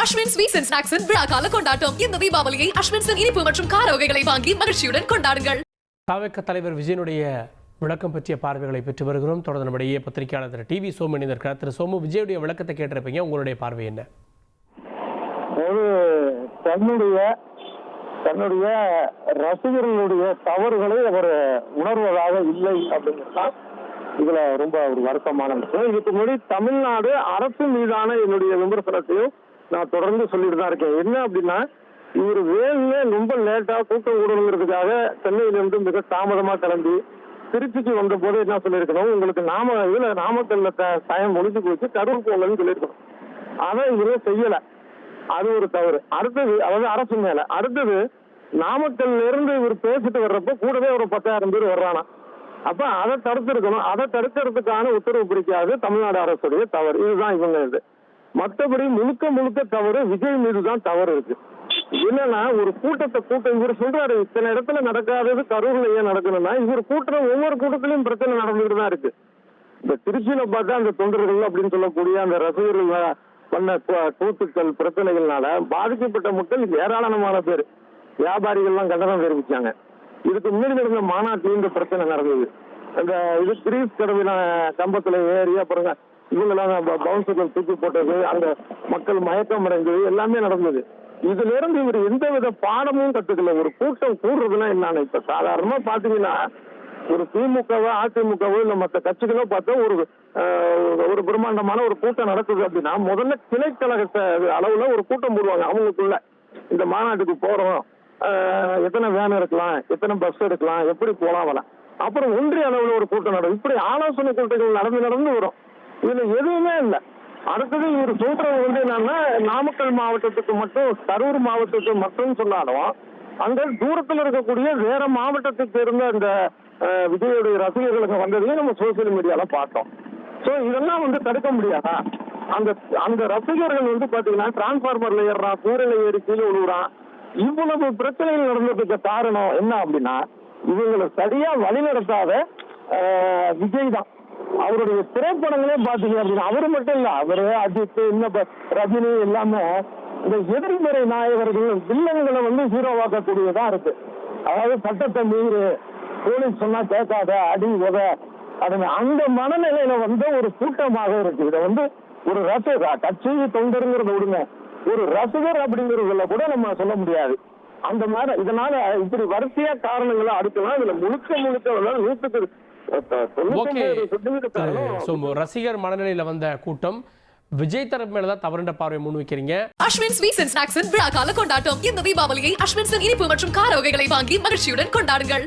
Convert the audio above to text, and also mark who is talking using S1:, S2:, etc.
S1: Ashwin sweets and ஸ்நாக்ஸின் விழாக்கால கொண்டாட்டம். இந்த தீபாவளியை அஸ்வின்ஸின் இனிப்பு மற்றும் கார வகைகளை வாங்கி மகிழ்ச்சியுடன் கொண்டாடுங்கள்.
S2: தாவேக தலைவர் விஜயனுடைய விளக்கம் பற்றிய பார்வைகளை பெற்று வருகிறோம். தொடர்ந்து நம்முடைய பத்திரிகையாளர் திரு டிவி சோமு இணைந்திருக்கிறார். திரு சோமு, விஜயுடைய விளக்கத்தை கேட்டிருப்பீங்க, உங்களுடைய பார்வை என்ன?
S3: தன்னுடைய ரசிகர்களுடைய தவறுகளை அவர் உணர்வதாக இல்லை அப்படிங்கிறதான் இதுல ரொம்ப ஒரு வருத்தமான விஷயம். இதுக்கு முன்னாடி தமிழ்நாடு அரசு மீதான என்னுடைய விமர்சனத்தையும் நான் தொடர்ந்து சொல்லிட்டு தான் இருக்கேன். என்ன அப்படின்னா, இவர் வேணுமே ரொம்ப லேட்டா கூட்டம் கூடணுங்கிறதுக்காக சென்னையிலிருந்து மிக தாமதமா கிளம்பி திருச்சிக்கு வந்த போது என்ன சொல்லியிருக்கணும், உங்களுக்கு நாமக்கல்ல சாயம் முடிஞ்சு போச்சு, கரூர் போங்கன்னு சொல்லியிருக்கணும். அதை இவரே செய்யல. அது ஒரு தவறு. அடுத்தது, அதாவது அரசு மேல. அடுத்தது, நாமக்கல்ல இருந்து இவர் பேசிட்டு வர்றப்ப கூடவே ஒரு 10,000 பேர் வர்றானா. அப்ப அதை தடுத்திருக்கணும். அதை தடுக்கிறதுக்கான உத்தரவு பிடிக்காது தமிழ்நாடு அரசுடைய தவறு. இதுதான் இவங்க இது. மற்றபடி முழுக்க தவறு விஜய் மீது தான் தவறு இருக்கு. என்னன்னா, ஒரு கூட்டம் இவர் சொல்றாரு, இத்தனை இடத்துல நடக்காதது கரூர்ல ஏன் நடக்கணும்னா, இவர் ஒவ்வொரு கூட்டத்திலையும் பிரச்சனை நடந்துட்டு தான் இருக்கு. இந்த திருச்சியில பார்த்தா அந்த தொண்டர்கள் அப்படின்னு சொல்லக்கூடிய அந்த ரசிகர்கள் பண்ண கூத்துக்கள் பிரச்சனைகள்னால பாதிக்கப்பட்ட மக்கள் ஏராளமான பேர், வியாபாரிகள்லாம் கண்டனம் தெரிவிச்சாங்க. இதுக்கு முன்னாடி நடந்த மாநாட்டில் இந்த பிரச்சனை நடந்தது. அந்த இது கிரீஸ் கடவுள கம்பத்துல ஏறி அப்புறம் இவங்கெல்லாம் பவுன்சர்கள் தூக்கி போட்டது, அந்த மக்கள் மயக்கம் அடைந்தது, எல்லாமே நடந்தது. இதுல இருந்து இவர் எந்தவித பாடமும் கத்துக்கல. ஒரு கூட்டம் கூடுறதுன்னா என்னன்னு, இப்ப சாதாரணமா பாத்தீங்கன்னா ஒரு திமுகவோ அதிமுகவோ இல்ல மற்ற கட்சிகளோ பார்த்தா ஒரு பிரம்மாண்டமான ஒரு கூட்டம் நடக்குது அப்படின்னா முதல்ல கிளைக்கழகத்தை அளவுல ஒரு கூட்டம் போடுவாங்க அவங்களுக்குள்ள. இந்த மாநாட்டுக்கு போறோம், எத்தனை வேன் எடுக்கலாம், எத்தனை பஸ் எடுக்கலாம், எப்படி போலாம் வரலாம். அப்புறம் ஒன்றிய அளவுல ஒரு கூட்டம் நடக்கும். இப்படி ஆலோசனை கூட்டங்கள் நடந்து வரும். இதுல எதுவுமே இல்லை. அடுத்தது இவர் சொல்றது என்னன்னா, நாமக்கல் மாவட்டத்துக்கு மட்டும், கரூர் மாவட்டத்துக்கு மட்டும் சொன்னாலும் அங்க தூரத்தில் இருக்கக்கூடிய வேற மாவட்டத்தை சேர்ந்த அந்த விஜயுடைய ரசிகர்களுக்கு வந்ததையும் நம்ம சோசியல் மீடியால பார்த்தோம். சோ இதெல்லாம் தடுக்க முடியாதா? அந்த ரசிகர்கள் பாத்தீங்கன்னா டிரான்ஸ்பார்மர்ல ஏறான், கூரையில ஏறி கீழே விழுவுறான். இவ்வளவு பிரச்சனைகள் நடந்ததுக்கு காரணம் என்ன அப்படின்னா, இவங்களை சரியா வழிநடத்தாத விஜய் தான். அவருடைய திரைப்படங்களே பாத்தீங்க அப்படின்னா, அவரு மட்டும் இல்ல, அவரு அஜித், இன்னும் ரஜினி எல்லாமே இந்த எதிர்மறை நாயகர்கள் வில்லன்களை ஹீரோவாக்கக்கூடியதா இருக்கு. அதாவது சட்டத்தை மீறி போலீஸ் சொன்னா கேட்காத, அடி உத, அந்த மனநிலையில ஒரு கூட்டமாக இருக்கு. இதை ஒரு ரசிகர், கட்சி தொண்டருங்கிறத விடுங்க, ஒரு ரசிகர் அப்படிங்கிறதுல கூட நம்ம சொல்ல முடியாது. அந்த மாதிரி இதனால இப்படி வரிசையா காரணங்களை அடுக்கலாம். இதுல முழுக்க
S2: ரசிகர் மனநிலையில வந்த கூட்டம் விஜய் தரப்பு மேலதான் தவறுன்ற பார்வை முன் வைக்கிறீங்க.
S1: அஸ்வின் ஸ்வீட்ஸ் அண்ட் ஸ்நாக்ஸின் விழாக்கால கொண்டாட்டம். இந்த தீபாவளியை அஸ்வின்ஸின் இனிப்பு மற்றும் கார வகைகளை வாங்கி மகிழ்ச்சியுடன் கொண்டாடுங்கள்.